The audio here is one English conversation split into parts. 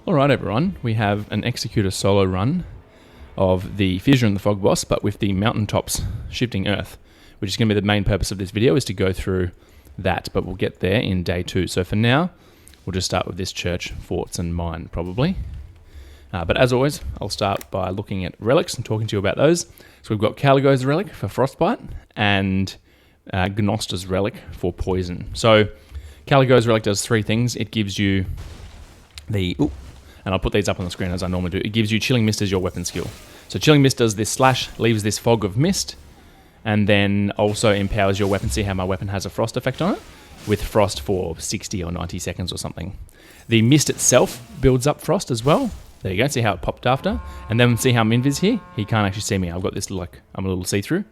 Alright everyone, we have an Executor solo run of the Fissure and the Fog boss, but with the Mountaintops shifting earth, which is going to be the main purpose of this video, is to go through that, but we'll get there in day 2. So for now, we'll just start with this church, forts and mine, probably. But as always, I'll start by looking at relics and talking to you about those. So we've got Caligo's relic for frostbite, and Gnosta's relic for poison. So Caligo's relic does 3 things. It gives you the... and I'll put these up on the screen as I normally do. It gives you Chilling Mist as your weapon skill. So Chilling Mist does this slash, leaves this fog of mist, and then also empowers your weapon. See how my weapon has a frost effect on it? With frost for 60 or 90 seconds or something. The mist itself builds up frost as well. There you go, see how it popped after? And then see how I'm invis here? He can't actually see me. I've got this, like, I'm a little see-through.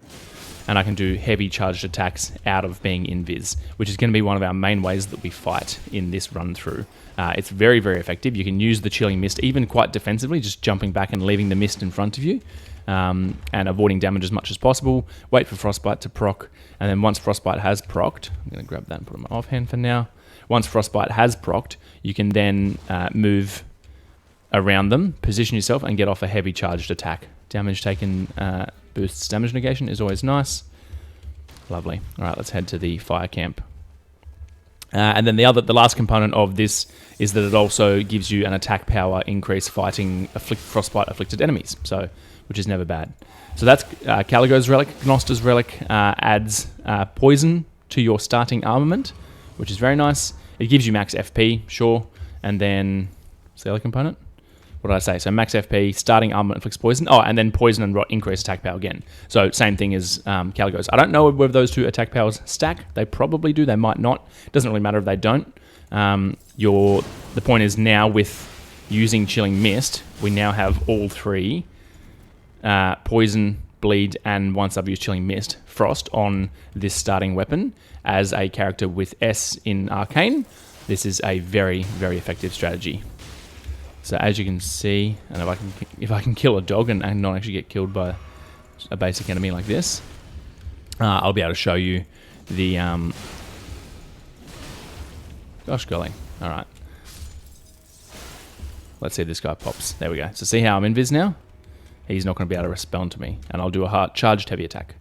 And I can do heavy charged attacks out of being invis, which is going to be one of our main ways that we fight in this run-through. It's very, very effective. You can use the Chilling Mist even quite defensively, just jumping back and leaving the mist in front of you, and avoiding damage as much as possible. Wait for Frostbite to proc, and then once Frostbite has procced, I'm going to grab that and put it in my offhand for now. Once Frostbite has procced, you can then move around them, position yourself, and get off a heavy charged attack. Damage taken boosts damage negation is always nice. Lovely. All right, let's head to the fire camp. And then the last component of this is that it also gives you an attack power increase fighting frostbite afflicted enemies, so which is never bad. So that's Caligo's relic. Gnosta's relic adds poison to your starting armament, which is very nice. It gives you max FP, sure, and then what's the other component? What did I say? So max FP, starting armament inflicts poison. Oh, and then poison and rot increase attack power again. So same thing as Caligo's. I don't know whether those 2 attack powers stack. They probably do. They might not. It doesn't really matter if they don't. The point is now with using Chilling Mist, we now have all 3 poison, bleed, and once I've used Chilling Mist, frost on this starting weapon as a character with S in Arcane. This is a very, very effective strategy. So as you can see, and if I can kill a dog and not actually get killed by a basic enemy like this, I'll be able to show you the... Gosh golly. Alright. Let's see if this guy pops. There we go. So see how I'm invis now? He's not going to be able to respond to me. And I'll do a hard charged heavy attack.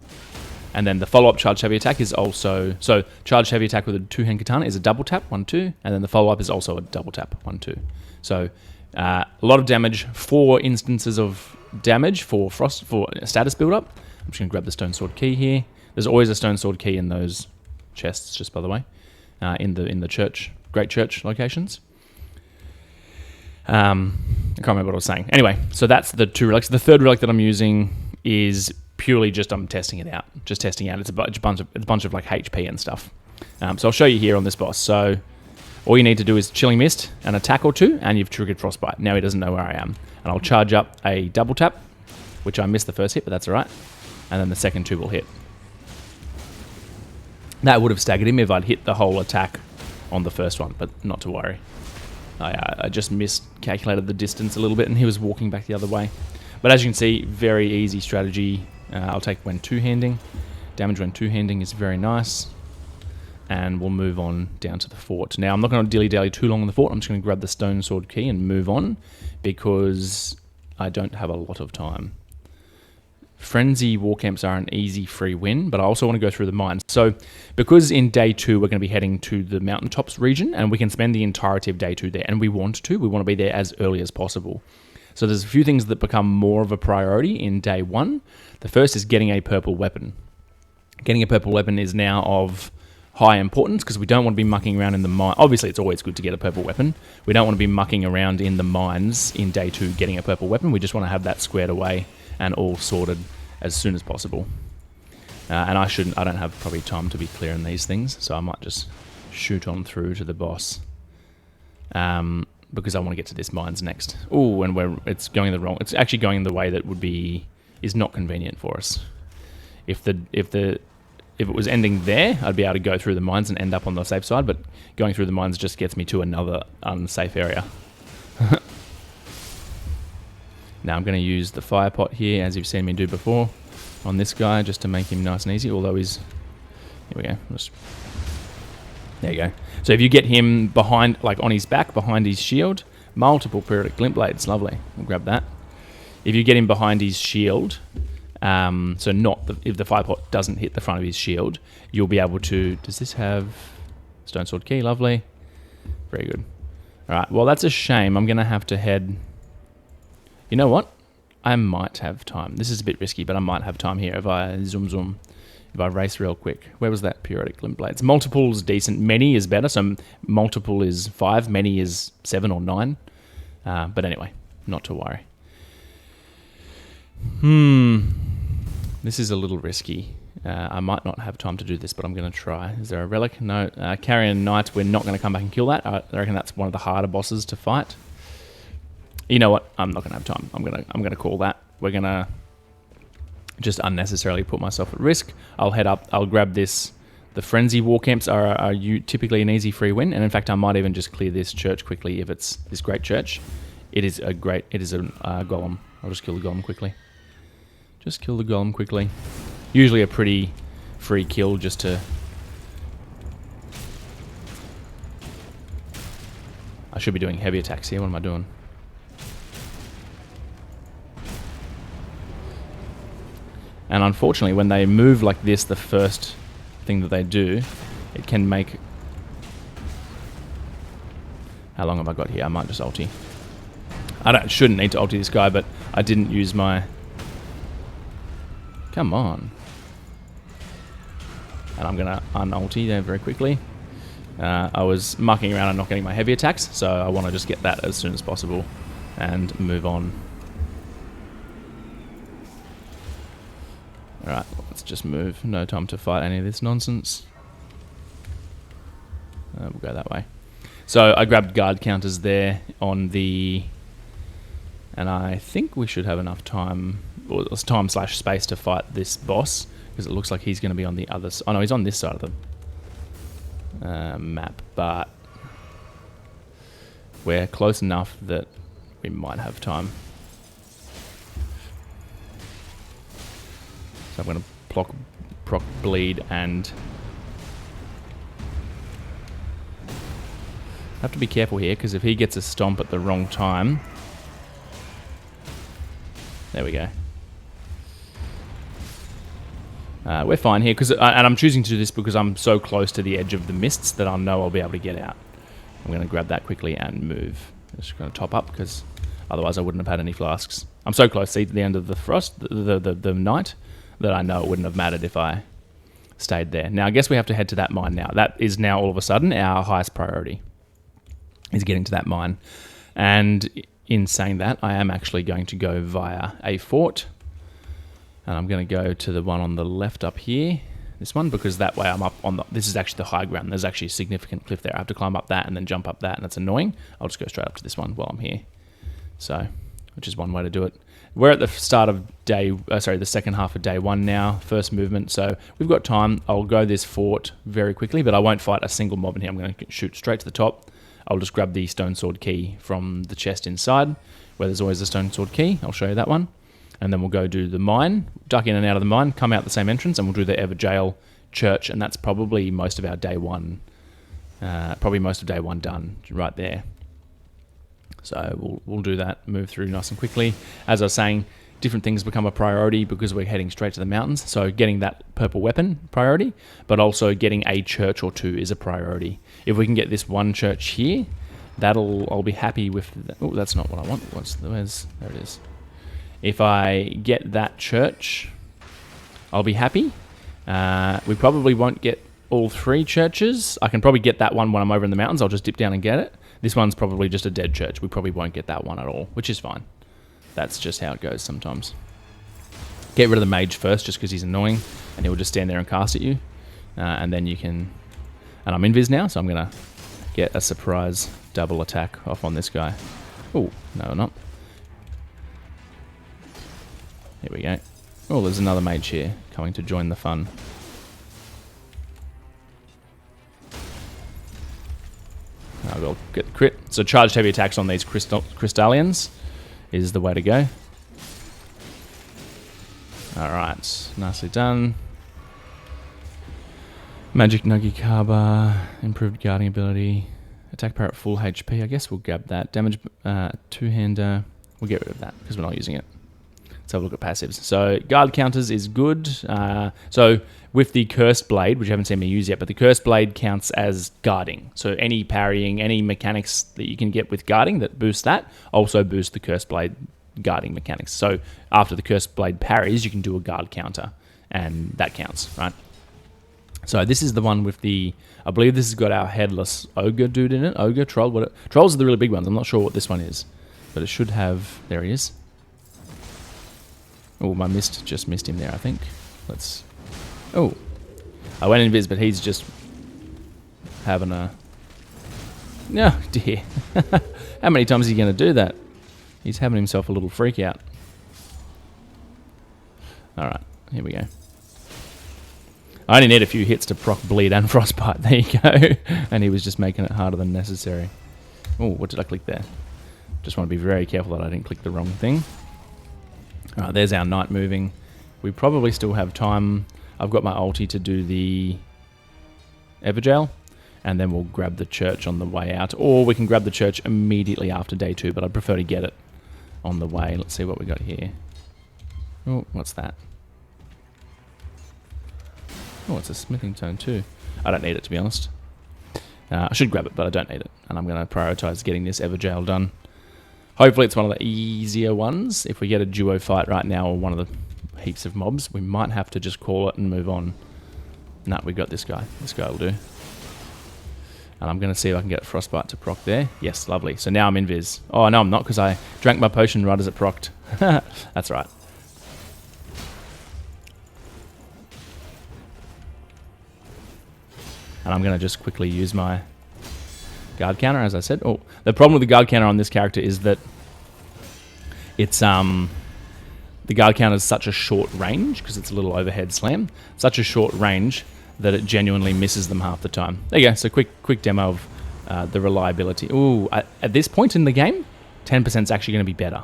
And then the follow-up charged heavy attack is also... So charged heavy attack with a 2-hand katana is a double tap, 1-2. And then the follow-up is also a double tap, 1-2. So... a lot of damage, 4 instances of damage for status build-up. I'm just going to grab the Stone Sword key here. There's always a Stone Sword key in those chests, just by the way, in the church, Great Church locations. I can't remember what I was saying. Anyway, so that's the 2 relics. The 3rd relic that I'm using is purely just I'm testing it out, just testing out. It's a bunch of like HP and stuff. So I'll show you here on this boss. So. All you need to do is Chilling Mist, an attack or 2, and you've triggered Frostbite. Now he doesn't know where I am. And I'll charge up a double tap, which I missed the first hit, but that's alright. And then the second 2 will hit. That would have staggered him if I'd hit the whole attack on the first one, but not to worry. I just miscalculated the distance a little bit, and he was walking back the other way. But as you can see, very easy strategy. I'll take when 2-handing. Damage when 2-handing is very nice. And we'll move on down to the fort. Now, I'm not going to dilly-dally too long on the fort. I'm just going to grab the Stone Sword key and move on because I don't have a lot of time. Frenzy war camps are an easy free win, but I also want to go through the mines. So, because in day 2 we're going to be heading to the Mountaintops region, and we can spend the entirety of day 2 there, and we want to be there as early as possible. So there's a few things that become more of a priority in day 1. The first is getting a purple weapon. Getting a purple weapon is now of high importance because we don't want to be mucking around in the mine. Obviously, it's always good to get a purple weapon. We don't want to be mucking around in the mines in day 2 getting a purple weapon. We just want to have that squared away and all sorted as soon as possible. And I don't have probably time to be clearing these things, so I might just shoot on through to the boss because I want to get to this mines next. Oh, and it's going it's actually going the way that is not convenient for us. If it was ending there, I'd be able to go through the mines and end up on the safe side, but going through the mines just gets me to another unsafe area. Now I'm going to use the fire pot here, as you've seen me do before, on this guy, just to make him nice and easy, although he's... Here we go. There you go. So if you get him behind, like on his back, behind his shield, Multiple periodic glint blades. Lovely. We'll grab that. If you get him behind his shield, so if the fire pot doesn't hit the front of his shield, you'll be able to... Does this have stone sword key? Lovely. Very good. All right. Well, that's a shame. I'm going to have to head... You know what? I might have time. This is a bit risky, but I might have time here if I zoom. If I race real quick. Where was that periodic glint blades? Multiple's decent. Many is better. So multiple is 5. Many is 7 or 9. But anyway, not to worry. This is a little risky. I might not have time to do this, but I'm going to try. Is there a relic? No. Carrion Knight, we're not going to come back and kill that. I reckon that's one of the harder bosses to fight. You know what? I'm not going to have time. I'm going to call that. We're going to just unnecessarily put myself at risk. I'll head up. I'll grab this. The Frenzy War Camps are typically an easy free win. And in fact, I might even just clear this church quickly if it's this great church. It is a golem. I'll just kill the golem quickly. Just kill the golem quickly. Usually a pretty free kill just to... I should be doing heavy attacks here. What am I doing? And unfortunately, when they move like this, the first thing that they do, it can make... How long have I got here? I might just ulti. Shouldn't need to ulti this guy, but I didn't use my... Come on. And I'm going to un-ulti there very quickly. I was mucking around and not getting my heavy attacks, so I want to just get that as soon as possible and move on. Alright, let's just move. No time to fight any of this nonsense. We'll go that way. So I grabbed guard counters there on the... And I think we should have enough time, or time/space to fight this boss, because it looks like he's going to be on the other side. Oh no, he's on this side of the map, but we're close enough that we might have time. So I'm going to proc bleed and... have to be careful here, because if he gets a stomp at the wrong time... There we go. We're fine here, and I'm choosing to do this because I'm so close to the edge of the mists that I know I'll be able to get out. I'm going to grab that quickly and move. I'm just going to top up, because otherwise I wouldn't have had any flasks. I'm so close to the end of the frost, the night, that I know it wouldn't have mattered if I stayed there. Now, I guess we have to head to that mine now. That is now all of a sudden our highest priority, is getting to that mine. And in saying that, I am actually going to go via a fort. And I'm going to go to the one on the left up here. This one, because that way I'm up on the... This is actually the high ground. There's actually a significant cliff there. I have to climb up that and then jump up that, and that's annoying. I'll just go straight up to this one while I'm here. So, which is one way to do it. We're at the start of the second half of day 1 now, first movement. So we've got time. I'll go this fort very quickly, but I won't fight a single mob in here. I'm going to shoot straight to the top. I'll just grab the stone sword key from the chest inside, where there's always a stone sword key. I'll show you that one. And then we'll go do the mine, duck in and out of the mine, come out the same entrance, and we'll do the Ever Jail Church, and that's probably most of our day 1. Probably most of day 1 done right there. So we'll do that, move through nice and quickly. As I was saying, different things become a priority because we're heading straight to the mountains. So getting that purple weapon, priority, but also getting a church or 2 is a priority. If we can get this one church here, I'll be happy with... Oh, that's not what I want. There it is. If I get that church, I'll be happy. We probably won't get all 3 churches. I can probably get that one when I'm over in the mountains. I'll just dip down and get it. This one's probably just a dead church. We probably won't get that one at all, which is fine. That's just how it goes sometimes. Get rid of the mage first, just because he's annoying, and he'll just stand there and cast at you. And then you can... And I'm invis now, so I'm going to get a surprise double attack off on this guy. Oh, no, not. Here we go. Oh, there's another mage here coming to join the fun. I'll go get the crit. So charged heavy attacks on these crystallians is the way to go. Alright, nicely done. Magic Nuggy Kaba, improved guarding ability, Attack power at full HP. I guess we'll grab that. Damage two-hander. We'll get rid of that because we're not using it. Let's have a look at passives. So guard counters is good. So with the Cursed Blade, which you haven't seen me use yet, but the Cursed Blade counts as guarding. So any parrying, any mechanics that you can get with guarding that boost that, also boost the Cursed Blade guarding mechanics. So after the Cursed Blade parries, you can do a guard counter, and that counts, right? So this is the one with the, I believe this has got our headless ogre dude in it. Ogre, troll, trolls are the really big ones. I'm not sure what this one is, but it should have, there he is. Oh, just missed him there, I think. Oh, I went invis, but he's just having a, no, dear. How many times is he going to do that? He's having himself a little freak out. Alright, here we go. I only need a few hits to proc bleed and frostbite. There you go. And he was just making it harder than necessary. Oh, what did I click there? Just want to be very careful that I didn't click the wrong thing. Alright, there's our knight moving. We probably still have time. I've got my ulti to do the Everjail, and then we'll grab the church on the way out. Or we can grab the church immediately after day 2, but I'd prefer to get it on the way. Let's see what we got here. Oh, what's that? Oh, it's a smithing stone too. I don't need it, to be honest. I should grab it, but I don't need it. And I'm going to prioritize getting this Everjail done. Hopefully it's one of the easier ones. If we get a duo fight right now or one of the heaps of mobs, we might have to just call it and move on. Nah, we got this guy. This guy will do. And I'm going to see if I can get frostbite to proc there. Yes, lovely. So now I'm invis. Oh, no, I'm not, because I drank my potion right as it procced. That's right. And I'm going to just quickly use my guard counter, as I said. Oh, the problem with the guard counter on this character is that it's the guard counter is such a short range, because it's a little overhead slam, such a short range that it genuinely misses them half the time. There you go. So quick demo of the reliability. Ooh, at this point in the game, 10% is actually going to be better.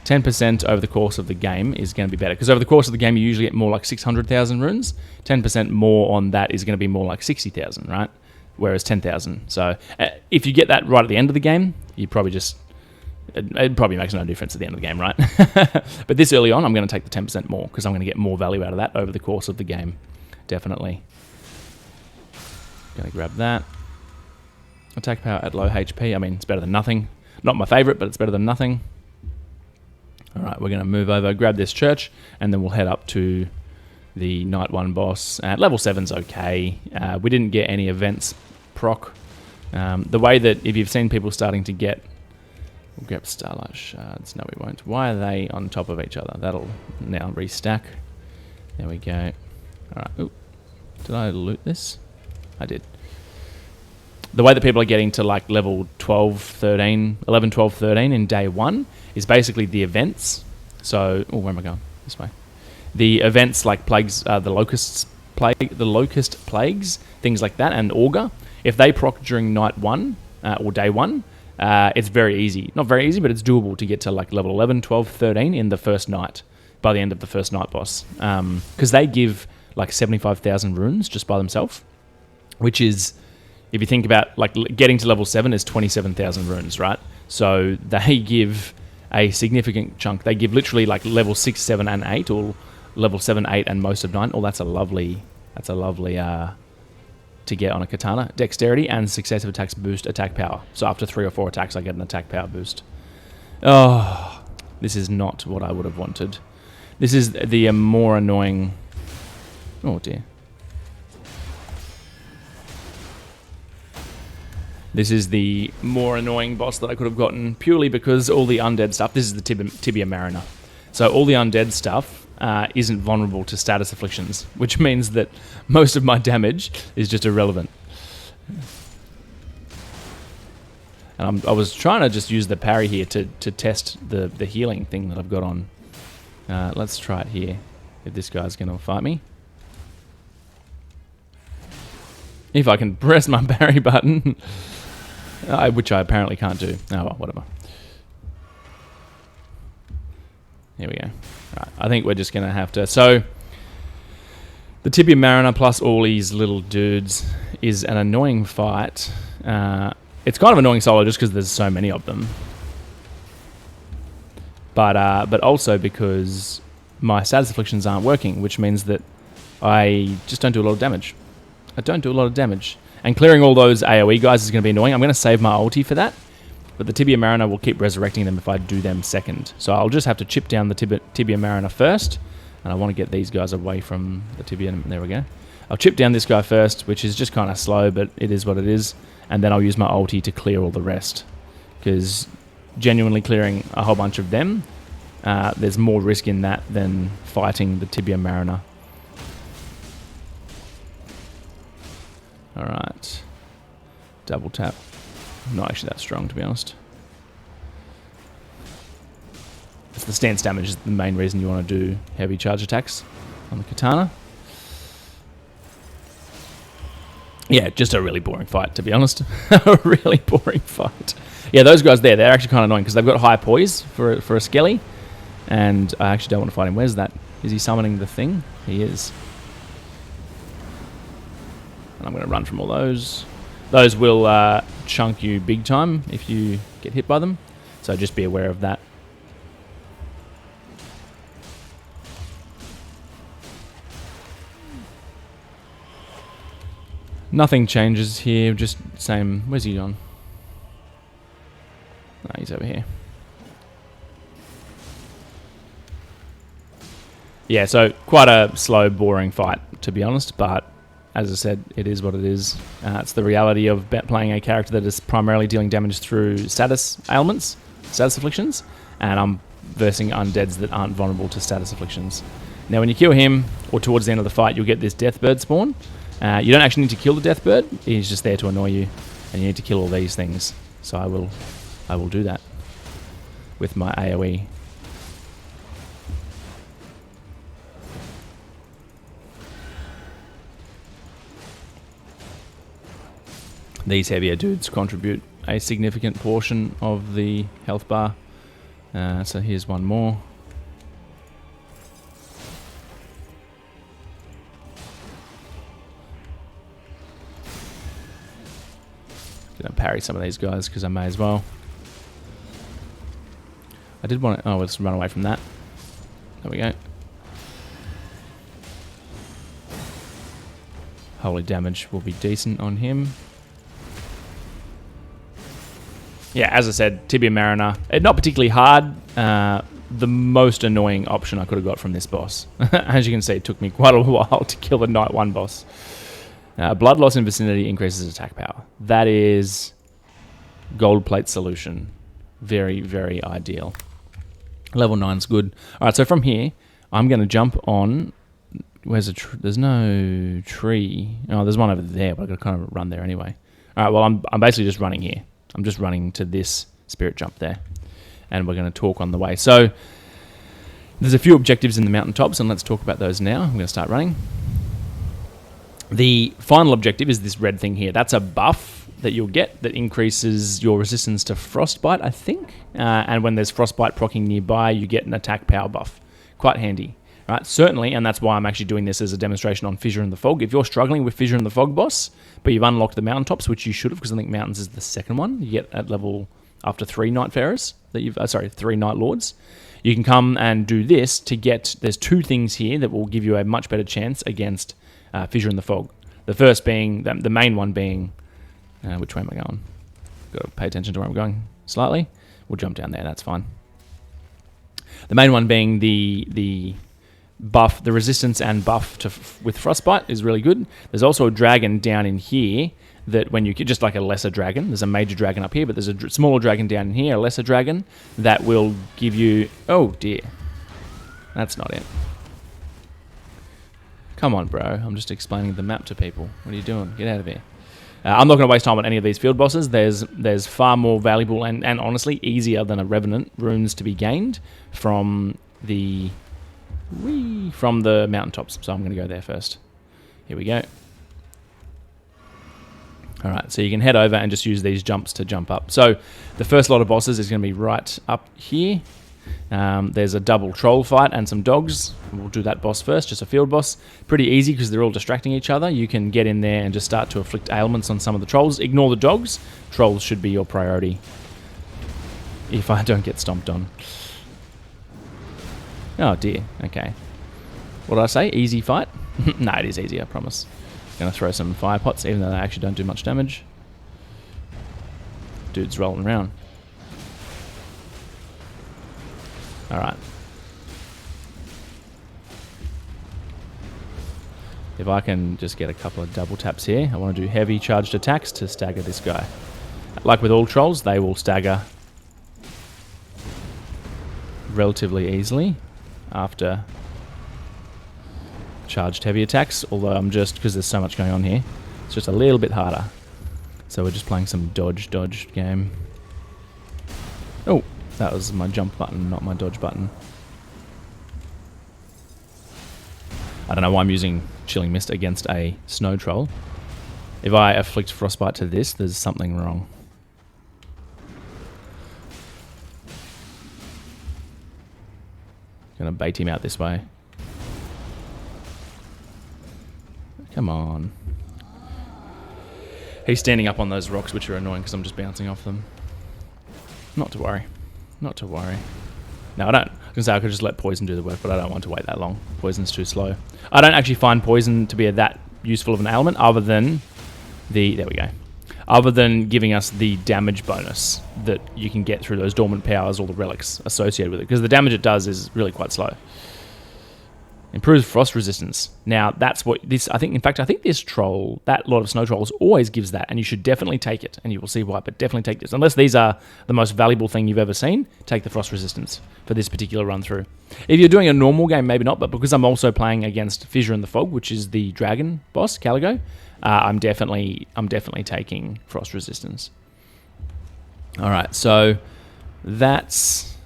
10% over the course of the game is going to be better, because over the course of the game you usually get more like 600,000 runes. 10% more on that is going to be more like 60,000, right? Whereas 10,000. So if you get that right at the end of the game, you probably just, it probably makes no difference at the end of the game, right? But this early on, I'm going to take the 10% more, because I'm going to get more value out of that over the course of the game. Definitely. Going to grab that. Attack power at low HP. I mean, it's better than nothing. Not my favorite, but it's better than nothing. Alright, we're going to move over, grab this church, and then we'll head up to the Night 1 boss. Level 7's okay. We didn't get any events proc. The way that, if you've seen people starting to get... We'll grab Starlight Shards. No, we won't. Why are they on top of each other? That'll now restack. There we go. Alright. Ooh. Did I loot this? I did. The way that people are getting to like level 12, 13, 11, 12, 13 in day 1 is basically the events. So, oh, where am I going? This way. The events like plagues, the locust plagues, things like that, and augur. If they proc during night 1 or day 1, it's very easy. Not very easy, but it's doable to get to like level 11, 12, 13 in the first night, by the end of the first night boss. Because they give like 75,000 runes just by themselves, which is, if you think about like getting to level 7 is 27,000 runes, right? So they give a significant chunk. They give literally like level 6, 7, and 8, or level 7, 8, and most of 9. Oh, that's a lovely to get on a katana. Dexterity and successive attacks boost attack power. So after 3 or 4 attacks, I get an attack power boost. Oh, this is not what I would have wanted. This is the more annoying... Oh, dear. This is the more annoying boss that I could have gotten, purely because all the undead stuff... This is the Tibia Mariner. So all the undead stuff isn't vulnerable to status afflictions, which means that most of my damage is just irrelevant. And I was trying to just use the parry here to test the healing thing that I've got on. Let's try it here, if this guy's going to fight me. If I can press my parry button, which I apparently can't do. Oh, well, whatever. Here we go. Right, I think we're just going to have to... So, the Tibia Mariner plus all these little dudes is an annoying fight. It's kind of annoying solo just because there's so many of them. But also because my status afflictions aren't working, which means that I just don't do a lot of damage. I don't do a lot of damage. And clearing all those AoE guys is going to be annoying. I'm going to save my ulti for that. But the Tibia Mariner will keep resurrecting them if I do them second. So I'll just have to chip down the Tibia Mariner first. And I want to get these guys away from the Tibia. There we go. I'll chip down this guy first, which is just kind of slow, but it is what it is. And then I'll use my ulti to clear all the rest. Because genuinely clearing a whole bunch of them, there's more risk in that than fighting the Tibia Mariner. Alright. Double tap. Not actually that strong, to be honest. It's the stance damage is the main reason you want to do heavy charge attacks on the katana. Yeah, just a really boring fight, to be honest. A really boring fight. Yeah, those guys there, they're actually kind of annoying because they've got high poise for a skelly. And I actually don't want to fight him. Where's that? Is he summoning the thing? He is. And I'm going to run from all those. Those will chunk you big time if you get hit by them. So just be aware of that. Nothing changes here, just same. Where's he gone? No, he's over here. Yeah, so quite a slow, boring fight, to be honest, but as I said, it is what it is. It's the reality of playing a character that is primarily dealing damage through status ailments, status afflictions, and I'm versing undeads that aren't vulnerable to status afflictions. Now, when you kill him, or towards the end of the fight, you'll get this Deathbird spawn. You don't actually need to kill the Deathbird, he's just there to annoy you, and you need to kill all these things. So I will do that with my AoE. These heavier dudes contribute a significant portion of the health bar. So here's one more. Gonna parry some of these guys because I may as well. I did want to... Oh, let's run away from that. There we go. Holy damage will be decent on him. Yeah, as I said, Tibia Mariner, not particularly hard. The most annoying option I could have got from this boss. As you can see, it took me quite a while to kill the Night 1 boss. Blood loss in vicinity increases attack power. That is gold plate solution. Very, very ideal. Level 9's good. Alright, so from here, I'm going to jump on... Where's a tree? There's no tree. Oh, there's one over there, but I've got to kind of run there anyway. Alright, well, I'm basically just running here. I'm just running to this spirit jump there. And we're going to talk on the way. So, there's a few objectives in the Mountaintops, and let's talk about those now. I'm going to start running. The final objective is this red thing here. That's a buff that you'll get that increases your resistance to frostbite, I think. And when there's frostbite proccing nearby, you get an attack power buff. Quite handy. Right? Certainly, and that's why I'm actually doing this as a demonstration on Fissure and the Fog. If you're struggling with Fissure and the Fog boss, but you've unlocked the Mountaintops, which you should have, because I think Mountains is the second one. You get at level after 3 Nightfarers, that you've 3 Night Lords. You can come and do this to get... There's 2 things here that will give you a much better chance against Fissure and the Fog. The first being, the main one being... which way am I going? Got to pay attention to where I'm going slightly. We'll jump down there, that's fine. The main one being the buff, the resistance and buff with frostbite is really good. There's also a dragon down in here that when you get, just like a lesser dragon, there's a major dragon up here, but there's a smaller dragon down in here, a lesser dragon, that will give you... Oh dear. That's not it. Come on, bro. I'm just explaining the map to people. What are you doing? Get out of here. I'm not going to waste time on any of these field bosses. There's far more valuable and honestly easier than a Revenant runes to be gained from the Mountaintops. So I'm going to go there first. Here we go. Alright, so you can head over and just use these jumps to jump up. So the first lot of bosses is going to be right up here. There's a double troll fight and some dogs. We'll do that boss first, just a field boss. Pretty easy because they're all distracting each other. You can get in there and just start to afflict ailments on some of the trolls. Ignore the dogs. Trolls should be your priority if I don't get stomped on. Oh dear, okay. What did I say? Easy fight? No, it is easy, I promise. Gonna throw some fire pots, even though they actually don't do much damage. Dude's rolling around. Alright. If I can just get a couple of double taps here, I want to do heavy charged attacks to stagger this guy. Like with all trolls, they will stagger relatively easily after charged heavy attacks, although I'm just, because there's so much going on here, it's just a little bit harder. So we're just playing some dodge game. Oh, that was my jump button, not my dodge button. I don't know why I'm using Chilling Mist against a snow troll. If I afflict frostbite to this, there's something wrong. Gonna bait him out this way. Come on. He's standing up on those rocks, which are annoying because I'm just bouncing off them. Not to worry. Not to worry. No, I don't. I was going to say I could just let poison do the work, but I don't want to wait that long. Poison's too slow. I don't actually find poison to be that useful of an ailment other than the... There we go. Other than giving us the damage bonus that you can get through those dormant powers or the relics associated with it. Because the damage it does is really quite slow. Improves frost resistance. Now, that's what this... I think this troll, that lot of snow trolls, always gives that. And you should definitely take it. And you will see why, but definitely take this. Unless these are the most valuable thing you've ever seen, take the frost resistance for this particular run through. If you're doing a normal game, maybe not. But because I'm also playing against Fissure in the Fog, which is the dragon boss, Caligo, I'm definitely taking frost resistance. Alright, so that's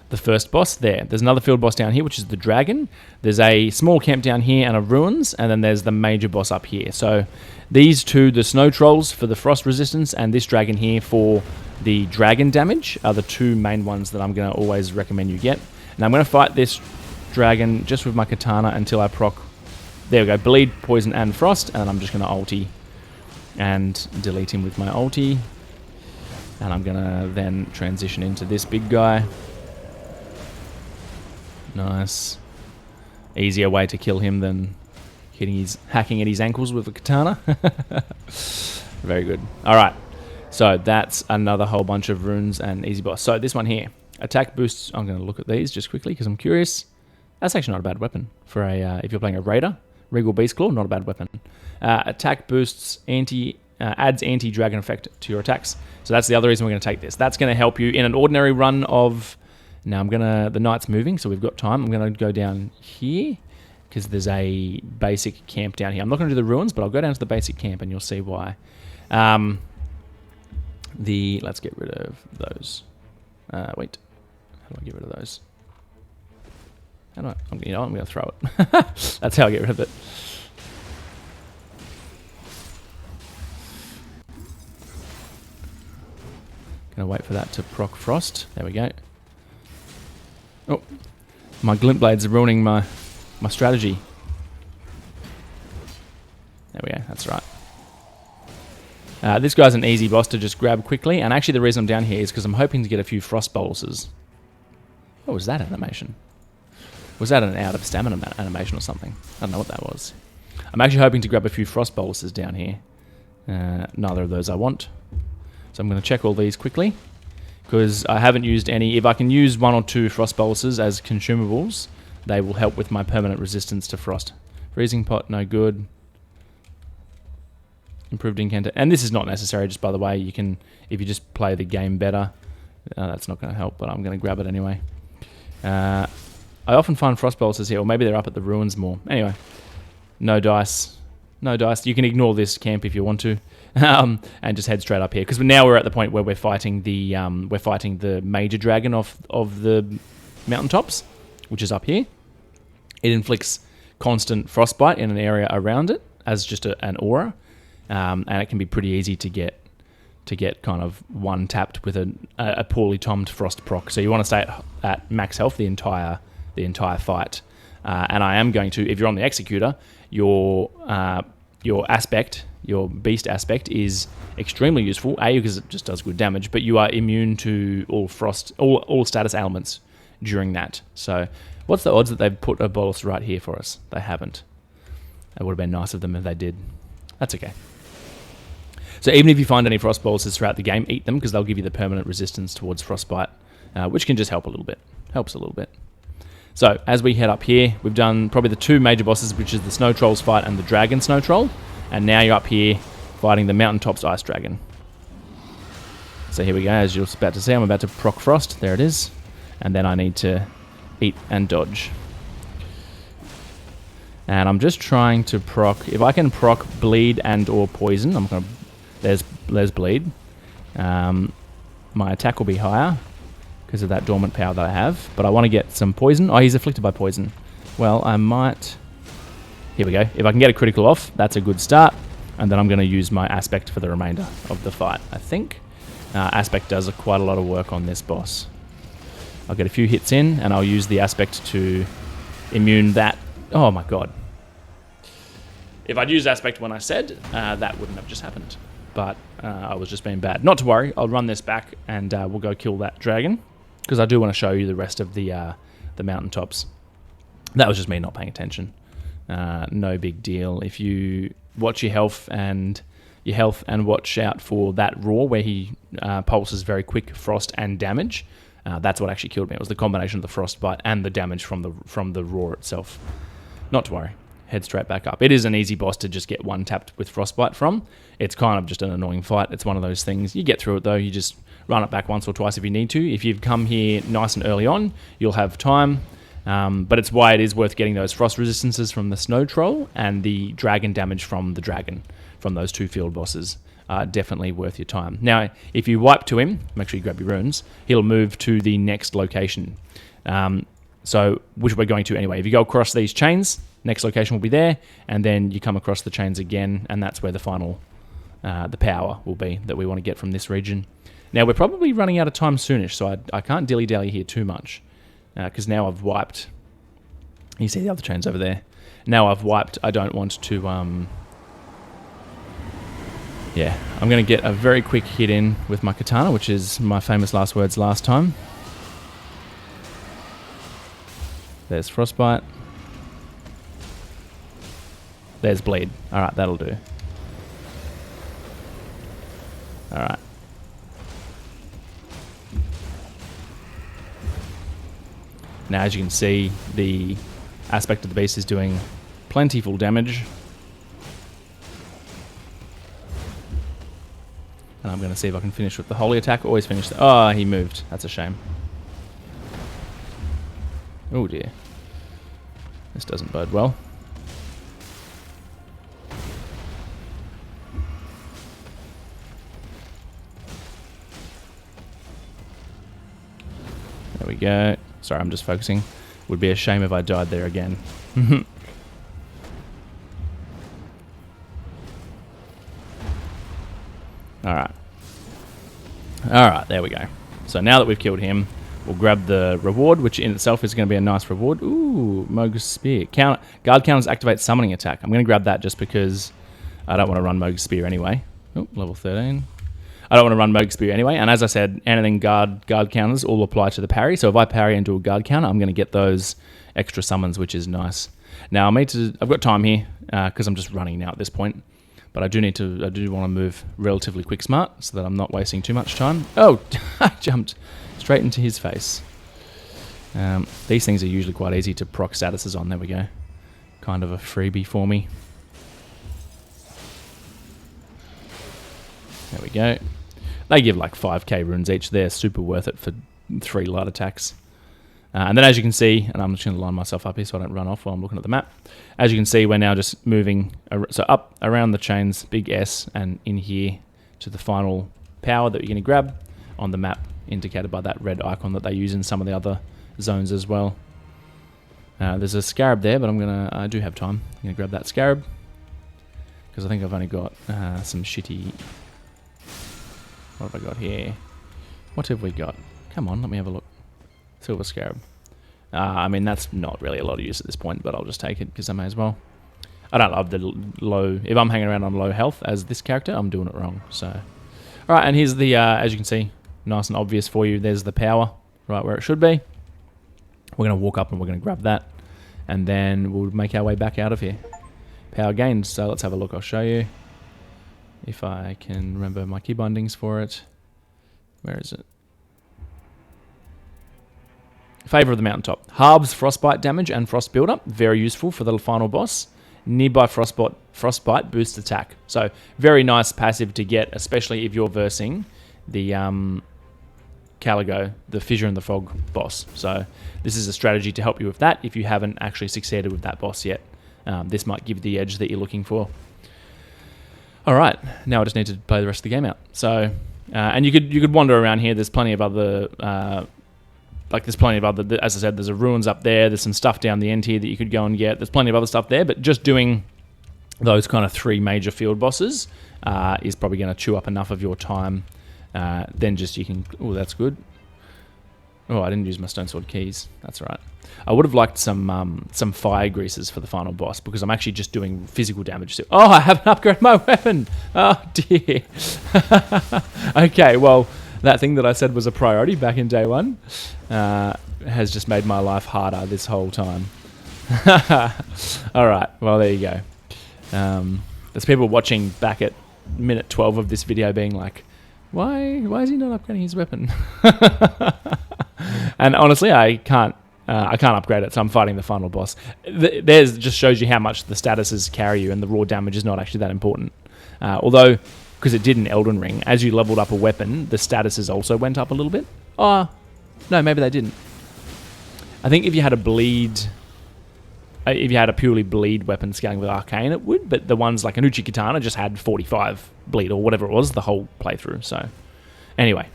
the first boss there. There's another field boss down here, which is the dragon. There's a small camp down here and a ruins, and then there's the major boss up here. So these two, the snow trolls for the frost resistance, and this dragon here for the dragon damage, are the two main ones that I'm going to always recommend you get. And I'm going to fight this dragon just with my katana until I proc... There we go, bleed, poison, and frost, and I'm just going to ulti and delete him with my ulti. And I'm going to then transition into this big guy. Nice. Easier way to kill him than hacking at his ankles with a katana. Very good. Alright, so that's another whole bunch of runes and easy boss. So this one here, attack boosts. I'm going to look at these just quickly because I'm curious. That's actually not a bad weapon for a if you're playing a raider. Regal Beastclaw, not a bad weapon. Attack boosts adds anti-dragon effect to your attacks. So that's the other reason we're going to take this. That's going to help you in an ordinary run of... Now the night's moving, so we've got time. I'm going to go down here because there's a basic camp down here. I'm not going to do the ruins, but I'll go down to the basic camp and you'll see why. Let's get rid of those. Wait, how do I get rid of those? How do I? I'm going to throw it. That's how I get rid of it. Going to wait for that to proc frost. There we go. Oh, my glint blades are ruining my strategy. There we go, that's right. This guy's an easy boss to just grab quickly, and actually the reason I'm down here is because I'm hoping to get a few frost boluses. What was that animation? Was that an out of stamina animation or something? I don't know what that was. I'm actually hoping to grab a few frost boluses down here. Neither of those I want. So I'm going to check all these quickly. Because I haven't used any. If I can use 1 or 2 frost boluses as consumables, they will help with my permanent resistance to frost. Freezing pot, no good. Improved incanter. And this is not necessary, just by the way. You can, if you just play the game better, that's not going to help, but I'm going to grab it anyway. I often find frost boluses here, or maybe they're up at the ruins more. Anyway, no dice. No dice. You can ignore this camp if you want to. And just head straight up here because now we're at the point where we're fighting the major dragon of the mountaintops, which is up here. It inflicts constant frostbite in an area around it as just an aura, and it can be pretty easy to get to get kind of one tapped with a poorly timed frost proc. So you want to stay at max health the entire fight. And I am going to, if you're on the Executor, your aspect, your beast aspect, is extremely useful. A, because it just does good damage, but you are immune to all frost, all status ailments during that. So what's the odds that they've put a bolus right here for us? They haven't. It would have been nice of them if they did. That's okay. So even if you find any frost boluses throughout the game, eat them because they'll give you the permanent resistance towards frostbite, which can just help a little bit. Helps a little bit. So as we head up here, we've done probably the two major bosses, which is the Snow Trolls fight and the Dragon Snow Troll. And now you're up here fighting the Mountaintops Ice Dragon. So here we go. As you're about to see, I'm about to proc frost. There it is. And then I need to eat and dodge. And I'm just trying to proc. If I can proc bleed and or poison, I'm gonna. There's bleed. My attack will be higher because of that dormant power that I have. But I want to get some poison. Oh, he's afflicted by poison. Well, I might. Here we go. If I can get a critical off, that's a good start. And then I'm going to use my aspect for the remainder of the fight. I think aspect does quite a lot of work on this boss. I'll get a few hits in, and I'll use the aspect to immune that. Oh my god. If I'd used aspect when I said, that wouldn't have just happened. But I was just being bad. Not to worry, I'll run this back and we'll go kill that dragon. Because I do want to show you the rest of the mountaintops. That was just me not paying attention. No big deal. If you watch your health and watch out for that roar where he pulses very quick frost and damage, that's what actually killed me. It was the combination of the frostbite and the damage from the roar itself. Not to worry. Head straight back up. It is an easy boss to just get one tapped with frostbite from. It's kind of just an annoying fight. It's one of those things. You get through it though. You just run it back once or twice if you need to. If you've come here nice and early on, you'll have time. But it's why it is worth getting those frost resistances from the Snow Troll and the dragon damage from the dragon, from those two field bosses. Definitely worth your time. Now, if you wipe to him, make sure you grab your runes, he'll move to the next location. So, which we're going to anyway. If you go across these chains, next location will be there, and then you come across the chains again, and that's where the final, the power will be that we want to get from this region. Now, we're probably running out of time soonish, so I can't dilly-dally here too much. Because now I've wiped. You see the other chains over there. Now I've wiped. I don't want to. Yeah, I'm going to get a very quick hit in with my katana, which is my famous last words last time. There's frostbite. There's bleed. All right, that'll do. All right. Now, as you can see, the aspect of the beast is doing plentiful damage. And I'm going to see if I can finish with the holy attack. Always finish the... Oh, he moved. That's a shame. Oh, dear. This doesn't bode well. There we go. Sorry, I'm just focusing. Would be a shame if I died there again. Alright. Alright, there we go. So now that we've killed him, we'll grab the reward, which in itself is going to be a nice reward. Ooh, Mogu's Spear. Guard counters activate summoning attack. I'm going to grab that just because I don't want to run Mogu's Spear anyway. Oh, level 13. I don't want to run Mogu's Spear anyway, and as I said, anything guard counters all apply to the parry, so if I parry and do a guard counter, I'm going to get those extra summons, which is nice. Now, I've got time here, because I'm just running now at this point, but I do want to move relatively quick smart, so that I'm not wasting too much time. Oh, I jumped straight into his face. These things are usually quite easy to proc statuses on, there we go. Kind of a freebie for me. There we go. They give like 5k runes each. They're super worth it for 3 light attacks. And then as you can see, and I'm just going to line myself up here so I don't run off while I'm looking at the map. As you can see, we're now just moving so up around the chains, big S, and in here to the final power that you're going to grab on the map, indicated by that red icon that they use in some of the other zones as well. There's a scarab there, but I do have time. I'm going to grab that scarab because I think I've only got some shitty... What have I got here? What have we got? Come on, let me have a look. Silver Scarab. I mean, that's not really a lot of use at this point, but I'll just take it because I may as well. I don't love the low... If I'm hanging around on low health as this character, I'm doing it wrong. So, all right, and here's the, as you can see, nice and obvious for you. There's the power right where it should be. We're going to walk up and we're going to grab that. And then we'll make our way back out of here. Power gained. So let's have a look. I'll show you. If I can remember my key bindings for it. Where is it? Favor of the Mountaintop. Halves frostbite damage and frost buildup. Very useful for the final boss. Nearby frostbite boosts attack. So very nice passive to get, especially if you're versing the Caligo, the Fissure and the Fog boss. So this is a strategy to help you with that if you haven't actually succeeded with that boss yet. This might give you the edge that you're looking for. All right, now I just need to play the rest of the game out. So, and you could wander around here. There's plenty of other, as I said, there's a ruins up there. There's some stuff down the end here that you could go and get. There's plenty of other stuff there, but just doing those kind of 3 major field bosses is probably going to chew up enough of your time. Then just you can... Oh, that's good. Oh, I didn't use my stone sword keys. That's right. I would have liked some fire greases for the final boss because I'm actually just doing physical damage. Oh, I haven't upgraded my weapon. Oh, dear. Okay, well, that thing that I said was a priority back in day 1 has just made my life harder this whole time. All right, well, there you go. There's people watching back at minute 12 of this video being like, why is he not upgrading his weapon? And honestly, I can't upgrade it, so I'm fighting the final boss. There's just shows you how much the statuses carry you, and the raw damage is not actually that important. Although, because it did in Elden Ring, as you leveled up a weapon, the statuses also went up a little bit. Oh, no, maybe they didn't. I think if you had a bleed... If you had a purely bleed weapon scaling with Arcane, it would, but the ones like an Uchi Katana just had 45 bleed, or whatever it was, the whole playthrough. So, anyway,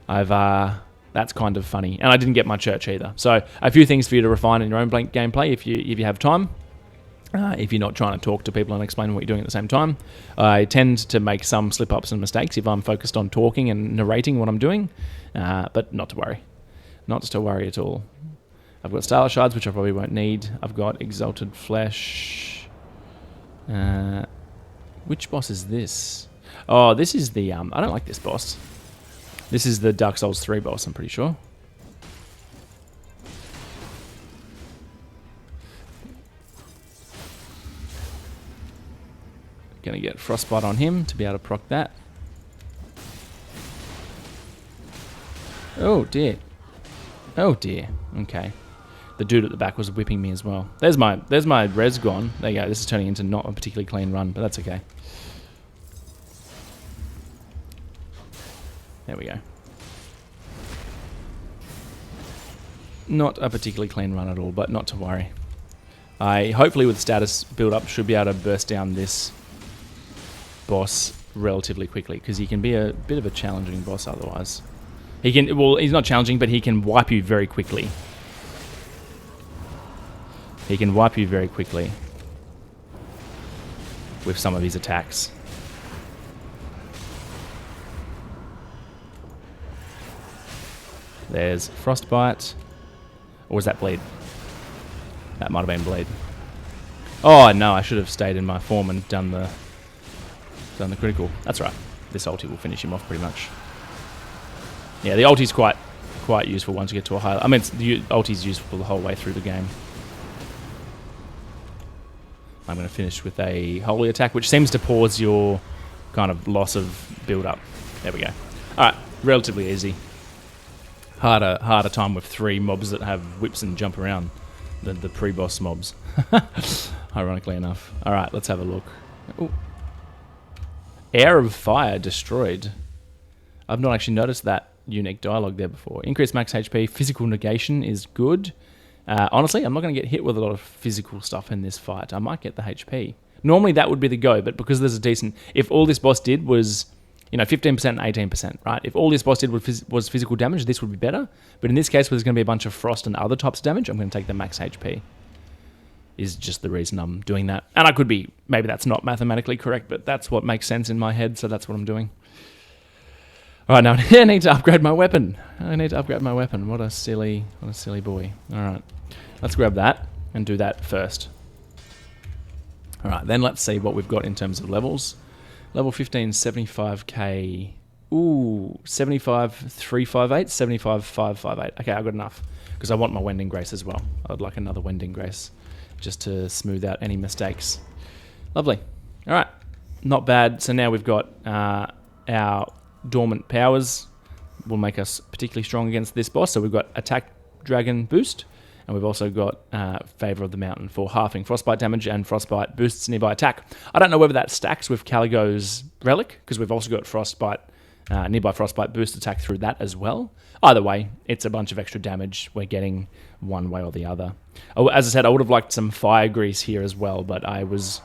that's kind of funny. And I didn't get my church either. So, a few things for you to refine in your own blank gameplay if you have time. If you're not trying to talk to people and explain what you're doing at the same time. I tend to make some slip-ups and mistakes if I'm focused on talking and narrating what I'm doing, but not to worry. Not to worry at all. I've got Starlight Shards, which I probably won't need. I've got Exalted Flesh. Which boss is this? Oh, this is the... I don't like this boss. This is the Dark Souls 3 boss, I'm pretty sure. Gonna get Frostbite on him to be able to proc that. Oh, dear. Oh, dear. Okay. The dude at the back was whipping me as well. There's my res gone. There you go. This is turning into not a particularly clean run, but that's okay. There we go. Not a particularly clean run at all, but not to worry. I hopefully with status build up should be able to burst down this boss relatively quickly because he can be a bit of a challenging boss otherwise. He can, well, he's not challenging, but he can wipe you very quickly. He can wipe you very quickly with some of his attacks. There's Frostbite. Or was that Bleed? That might have been Bleed. Oh, no, I should have stayed in my form and done the critical. That's right. This ulti will finish him off pretty much. Yeah, the ulti's quite useful once you get to a high... I mean, the ulti's useful the whole way through the game. I'm going to finish with a holy attack, which seems to pause your kind of loss of build-up. There we go. Alright, relatively easy. Harder time with 3 mobs that have whips and jump around than the pre-boss mobs. Ironically enough. Alright, let's have a look. Ooh. Air of Fire destroyed. I've not actually noticed that unique dialogue there before. Increased max HP, physical negation is good. Honestly, I'm not going to get hit with a lot of physical stuff in this fight. I might get the HP. Normally that would be the go, but because there's a decent... If all this boss did was, 15% and 18%, right? If all this boss did was physical damage, this would be better. But in this case, where there's going to be a bunch of frost and other types of damage, I'm going to take the max HP. Is just the reason I'm doing that. And I could be... Maybe that's not mathematically correct, but that's what makes sense in my head, so that's what I'm doing. All right, now I need to upgrade my weapon. What a silly boy. All right, let's grab that and do that first. All right, then let's see what we've got in terms of levels. Level 15, 75k. Ooh, 75,358, 75,558. Okay, I've got enough because I want my Wending Grace as well. I'd like another Wending Grace just to smooth out any mistakes. Lovely. All right, not bad. So now we've got our dormant powers will make us particularly strong against this boss. So we've got attack dragon boost, and we've also got favor of the mountain for halving frostbite damage, and frostbite boosts nearby attack. I don't know whether that stacks with Caligo's relic, because we've also got frostbite nearby frostbite boost attack through that as well. Either way, it's a bunch of extra damage we're getting one way or the other. Oh, as I said, I would have liked some fire grease here as well, but I was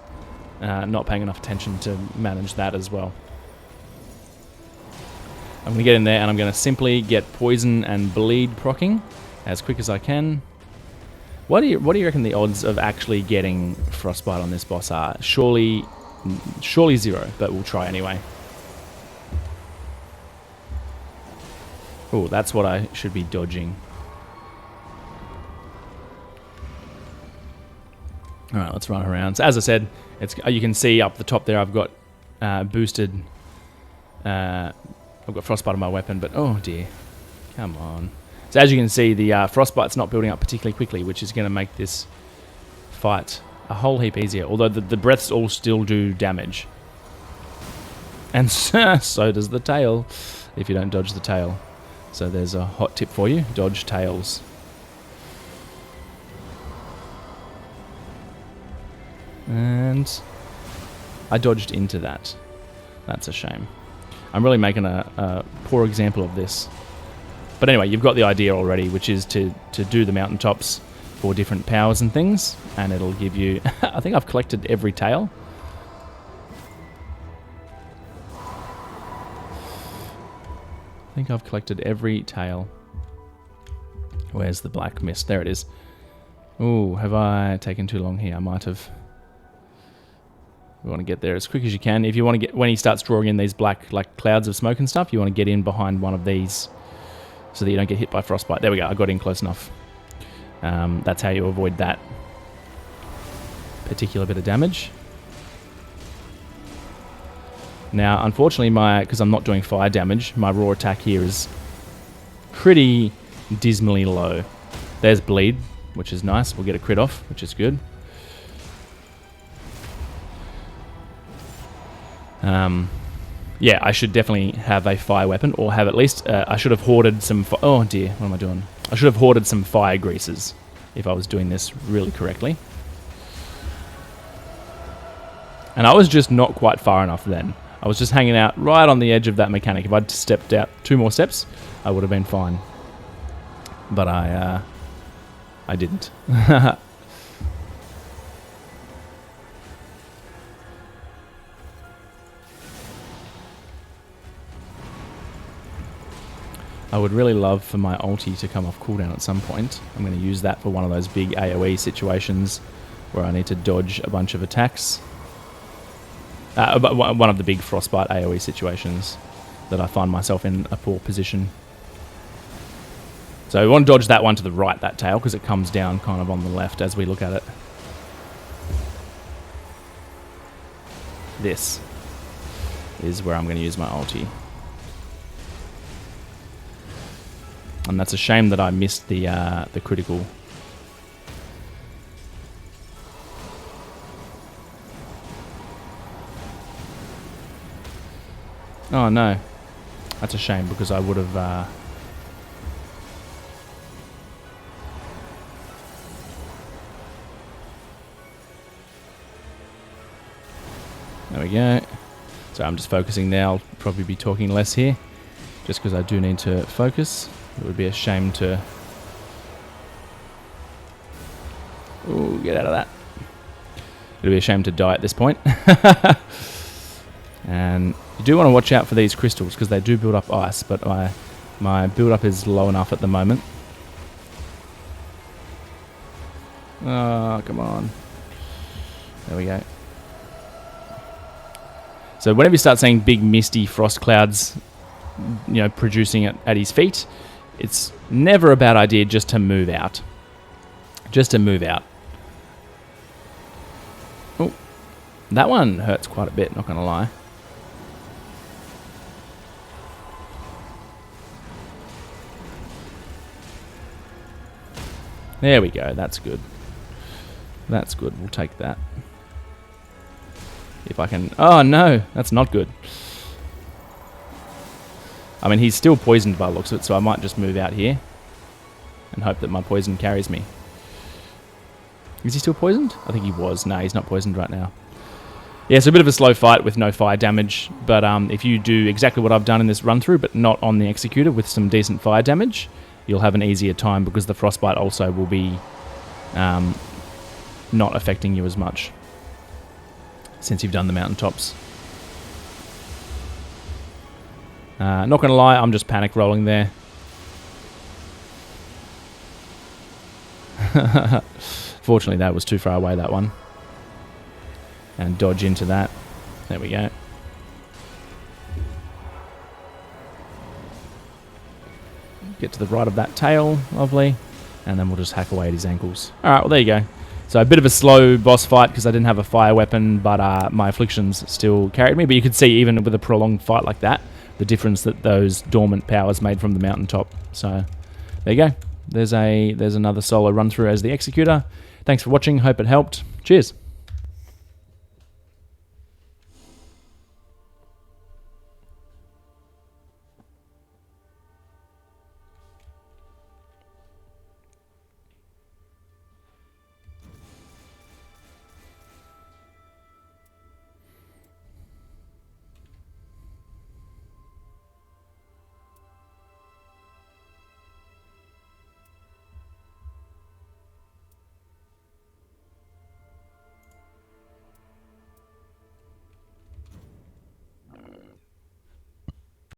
not paying enough attention to manage that as well. I'm going to get in there and I'm going to simply get poison and bleed proccing as quick as I can. What do you reckon the odds of actually getting frostbite on this boss are? Surely 0, but we'll try anyway. Oh, that's what I should be dodging. All right, let's run around. So as I said, you can see up the top there I've got boosted. I've got frostbite on my weapon, but oh dear, come on. So as you can see, the frostbite's not building up particularly quickly, which is going to make this fight a whole heap easier. Although the breaths all still do damage, and so does the tail if you don't dodge the tail. So there's a hot tip for you: dodge tails. And I dodged into that. That's a shame. I'm really making a poor example of this. But anyway, you've got the idea already, which is to do the mountaintops for different powers and things, and it'll give you... I think I've collected every tail. Where's the black mist? There it is. Ooh, have I taken too long here? I might have... You want to get there as quick as you can. If you want to get, when he starts drawing in these black like clouds of smoke and stuff, you want to get in behind one of these so that you don't get hit by frostbite. There we go, I got in close enough. That's how you avoid that particular bit of damage. Now, unfortunately, because I'm not doing fire damage, my raw attack here is pretty dismally low. There's bleed, which is nice. We'll get a crit off, which is good. Yeah, I should definitely have a fire weapon, or have at least, I should have hoarded some, oh dear, what am I doing? I should have hoarded some fire greases if I was doing this really correctly. And I was just not quite far enough then. I was just hanging out right on the edge of that mechanic. If I'd stepped out 2 more steps, I would have been fine. But I didn't. I would really love for my ulti to come off cooldown at some point. I'm going to use that for one of those big AoE situations where I need to dodge a bunch of attacks. One of the big frostbite AoE situations that I find myself in a poor position. So we want to dodge that one to the right, that tail, because it comes down kind of on the left as we look at it. This is where I'm going to use my ulti. And that's a shame that I missed the critical. Oh no, that's a shame because I would have. There we go. So I'm just focusing now. I'll probably be talking less here, just because I do need to focus. It would be a shame to... Ooh, get out of that. It would be a shame to die at this point. And you do want to watch out for these crystals, because they do build up ice, but my build-up is low enough at the moment. Oh, come on. There we go. So whenever you start seeing big misty frost clouds producing it at his feet, it's never a bad idea just to move out. Just to move out. Oh, that one hurts quite a bit, not going to lie. There we go, that's good. That's good, we'll take that. If I can... Oh no, that's not good. I mean, he's still poisoned by the looks of it, so I might just move out here and hope that my poison carries me. Is he still poisoned? I think he was. No, he's not poisoned right now. Yeah, it's a bit of a slow fight with no fire damage, but if you do exactly what I've done in this run-through, but not on the Executor with some decent fire damage, you'll have an easier time because the frostbite also will be not affecting you as much since you've done the Mountaintops. Not going to lie, I'm just panic rolling there. Fortunately, that was too far away, that one. And dodge into that. There we go. Get to the right of that tail. Lovely. And then we'll just hack away at his ankles. Alright, well there you go. So a bit of a slow boss fight because I didn't have a fire weapon, but my afflictions still carried me. But you could see even with a prolonged fight like that, the difference that those dormant powers made from the mountaintop. So there you go. There's another solo run through as the Executor. Thanks for watching. Hope it helped. Cheers.